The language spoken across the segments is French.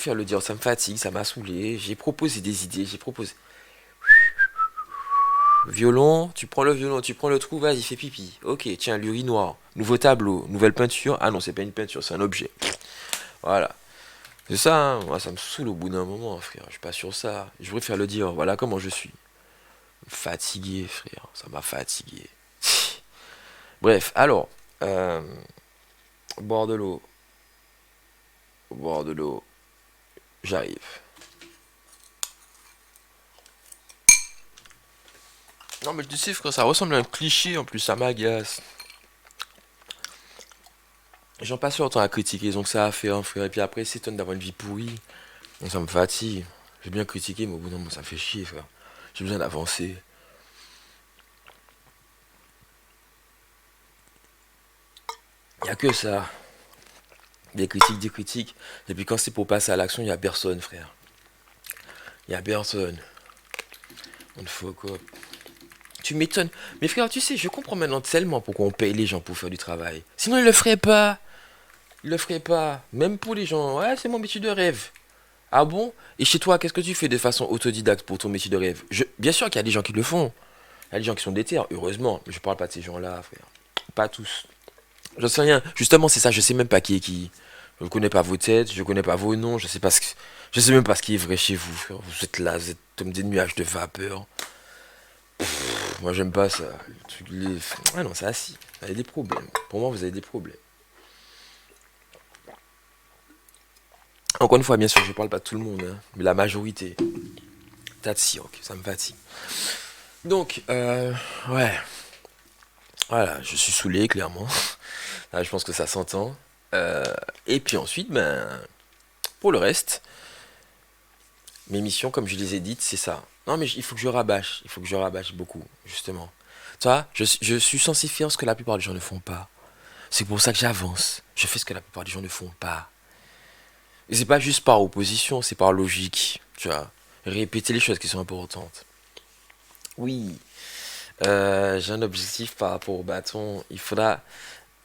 faire le dire, ça me fatigue, ça m'a saoulé. J'ai proposé des idées, j'ai proposé. Violon, tu prends le violon, tu prends le trou, vas-y, fais pipi. Ok, tiens, l'urinoir. Nouveau tableau, nouvelle peinture. Ah non, c'est pas une peinture, c'est un objet. Voilà. C'est ça, hein. Moi, ça me saoule au bout d'un moment, frère. Je suis pas sur ça. Je préfère le dire, voilà comment je suis. Fatigué, frère. Ça m'a fatigué. Bref, alors. Euh, boire de l'eau. Boire de l'eau. J'arrive. Non, mais tu sais, frère, ça ressemble à un cliché en plus, ça m'agace. J'en passe leur temps à critiquer, donc ça à faire, frère. Et puis après, ils s'étonnent d'avoir une vie pourrie. Donc ça me fatigue. J'ai bien critiqué, mais au bout d'un moment, ça me fait chier, frère. J'ai besoin d'avancer. Y a que ça. Des critiques, des critiques. Et puis quand c'est pour passer à l'action, y a personne, frère. Y a personne. On ne faut quoi. Tu m'étonnes. Mais frère, tu sais, je comprends maintenant tellement pourquoi on paye les gens pour faire du travail. Sinon, ils le feraient pas. Ils le feraient pas. Même pour les gens. Ouais, c'est mon métier de rêve. Ah bon? Et chez toi, qu'est-ce que tu fais de façon autodidacte pour ton métier de rêve? Bien sûr qu'il y a des gens qui le font. Il y a des gens qui sont déter, heureusement. Mais je parle pas de ces gens-là, frère. Pas tous. Je sais rien. Justement, c'est ça. Je sais même pas qui est qui. Je ne connais pas vos têtes. Je connais pas vos noms. Je sais pas ce que... Je sais même pas ce qui est vrai chez vous, frère. Vous êtes là, vous êtes comme des nuages de vapeur. Moi, j'aime pas ça. Ah non, ça, si. Vous avez des problèmes. Pour moi, vous avez des problèmes. Encore une fois, bien sûr, je parle pas de tout le monde, hein, mais la majorité. Tatsiok, ça me fatigue. Donc, ouais, voilà, je suis saoulé, clairement. Là, je pense que ça s'entend. Et puis ensuite, ben, pour le reste, mes missions, comme je les ai dites, c'est ça. Non, mais il faut que je rabâche. Il faut que je rabâche beaucoup, justement. Tu vois, je suis censé faire ce que la plupart des gens ne font pas. C'est pour ça que j'avance. Je fais ce que la plupart des gens ne font pas. Et c'est pas juste par opposition, c'est par logique. Tu vois, répéter les choses qui sont importantes. Oui, j'ai un objectif par rapport au bâton. Il faudra.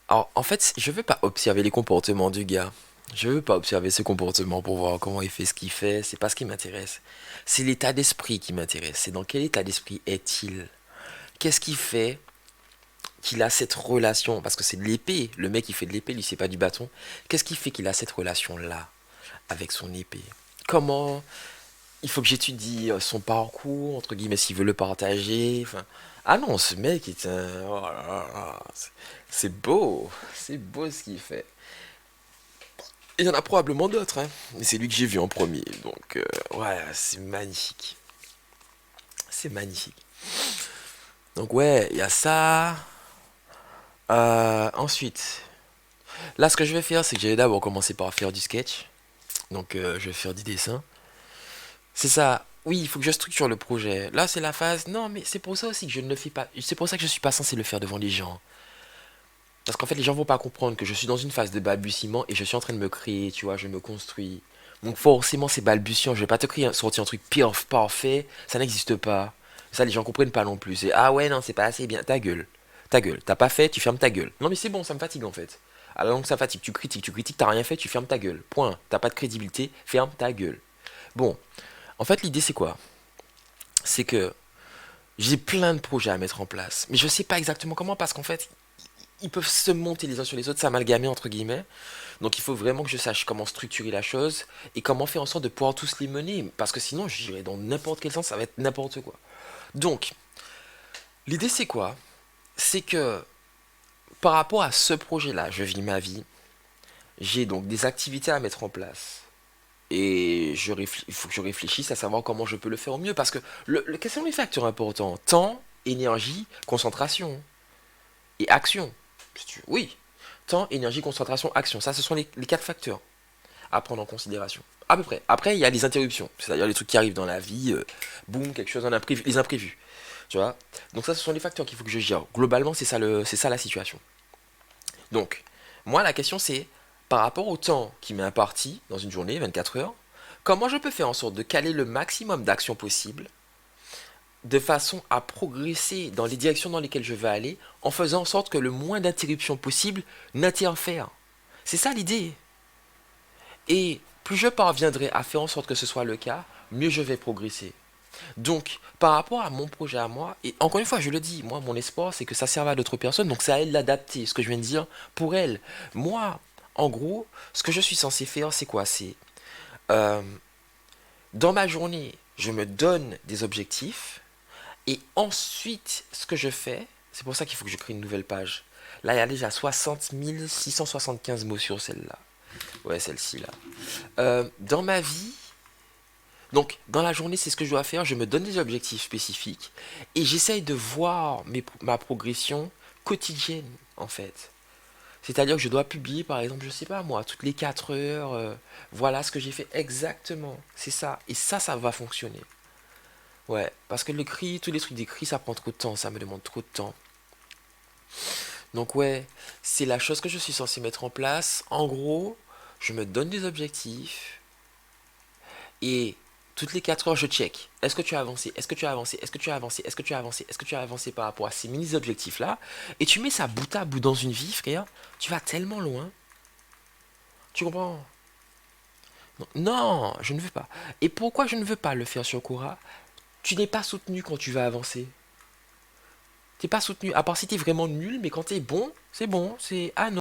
Alors, en fait, je veux pas observer les comportements du gars. Je veux pas observer ses comportements pour voir comment il fait ce qu'il fait. C'est pas ce qui m'intéresse. C'est l'état d'esprit qui m'intéresse. C'est dans quel état d'esprit est-il? Qu'est-ce qui fait qu'il a cette relation? Parce que c'est de l'épée. Le mec, il fait de l'épée, lui, c'est pas du bâton. Qu'est-ce qui fait qu'il a cette relation-là avec son épée? Comment il faut que j'étudie son parcours, entre guillemets, s'il veut le partager. Enfin, ah non, ce mec est un... oh là là, c'est beau. C'est beau ce qu'il fait. Il y en a probablement d'autres, hein. Mais c'est lui que j'ai vu en premier. Donc, ouais, c'est magnifique. C'est magnifique. Donc, ouais, il y a ça. Ensuite, là, ce que je vais faire, c'est que j'allais d'abord commencer par faire du sketch. Donc, je vais faire du dessin. C'est ça. Oui, il faut que je structure le projet. Là, c'est la phase. Non, mais c'est pour ça aussi que je ne le fais pas. C'est pour ça que je suis pas censé le faire devant les gens. Parce qu'en fait, les gens vont pas comprendre que je suis dans une phase de balbutiement et je suis en train de me créer, tu vois, je me construis. Donc forcément, c'est balbutiant. Je vais pas te créer, sortir un truc pire, parfait. Ça n'existe pas. Ça, les gens comprennent pas non plus. C'est ah ouais, non, c'est pas assez bien. Ta gueule. Ta gueule. T'as pas fait, tu fermes ta gueule. Non, mais c'est bon, ça me fatigue en fait. Alors donc ça fatigue. Tu critiques, t'as rien fait, tu fermes ta gueule. Point. T'as pas de crédibilité, ferme ta gueule. Bon. En fait, l'idée, c'est quoi? C'est que j'ai plein de projets à mettre en place. Mais je sais pas exactement comment parce qu'en fait, ils peuvent se monter les uns sur les autres, s'amalgamer entre guillemets. Donc il faut vraiment que je sache comment structurer la chose et comment faire en sorte de pouvoir tous les mener. Parce que sinon, j'irai dans n'importe quel sens, ça va être n'importe quoi. Donc, l'idée c'est quoi? C'est que par rapport à ce projet-là, je vis ma vie. J'ai donc des activités à mettre en place. Et il faut que je réfléchisse à savoir comment je peux le faire au mieux. Parce que quels sont les facteurs importants? Temps, énergie, concentration et action. Oui. Temps, énergie, concentration, action. Ça, ce sont les quatre facteurs à prendre en considération. À peu près. Après, il y a les interruptions. C'est-à-dire les trucs qui arrivent dans la vie. Boum, quelque chose en imprévu. Les imprévus. Tu vois. Donc ça, ce sont les facteurs qu'il faut que je gère. Globalement, c'est ça la situation. Donc, moi, la question, c'est, par rapport au temps qui m'est imparti dans une journée, 24 heures, comment je peux faire en sorte de caler le maximum d'actions possibles de façon à progresser dans les directions dans lesquelles je veux aller, en faisant en sorte que le moins d'interruptions possible n'interfère. C'est ça l'idée. Et plus je parviendrai à faire en sorte que ce soit le cas, mieux je vais progresser. Donc, par rapport à mon projet à moi, et encore une fois, je le dis, moi, mon espoir, c'est que ça serve à d'autres personnes, donc c'est à elles d'adapter ce que je viens de dire pour elles. Moi, en gros, ce que je suis censé faire, c'est quoi? C'est euh, dans ma journée, je me donne des objectifs, et ensuite, ce que je fais, c'est pour ça qu'il faut que je crée une nouvelle page. Là, il y a déjà 60 675 mots sur celle-là. Ouais, celle-ci là. Dans ma vie, donc dans la journée, c'est ce que je dois faire. Je me donne des objectifs spécifiques et j'essaye de voir ma progression quotidienne en fait. C'est-à-dire que je dois publier, par exemple, je sais pas moi, toutes les 4 heures, voilà ce que j'ai fait exactement. C'est ça. Et ça va fonctionner. Ouais, parce que le cri, tous les trucs d'écrit, ça prend trop de temps, ça me demande trop de temps. Donc ouais, c'est la chose que je suis censé mettre en place. En gros, je me donne des objectifs et toutes les 4 heures, je check. Est-ce que tu as avancé? Est-ce que tu as avancé? Est-ce que tu as avancé? Est-ce que tu as avancé? Est-ce que tu as avancé par rapport à ces mini-objectifs-là? Et tu mets ça bout à bout dans une vie, frère. Tu vas tellement loin. Tu comprends? Non, non, je ne veux pas. Et pourquoi je ne veux pas le faire sur Quora? Tu n'es pas soutenu quand tu vas avancer. T'es pas soutenu. À part si t'es vraiment nul, mais quand t'es bon, c'est bon. C'est ah non.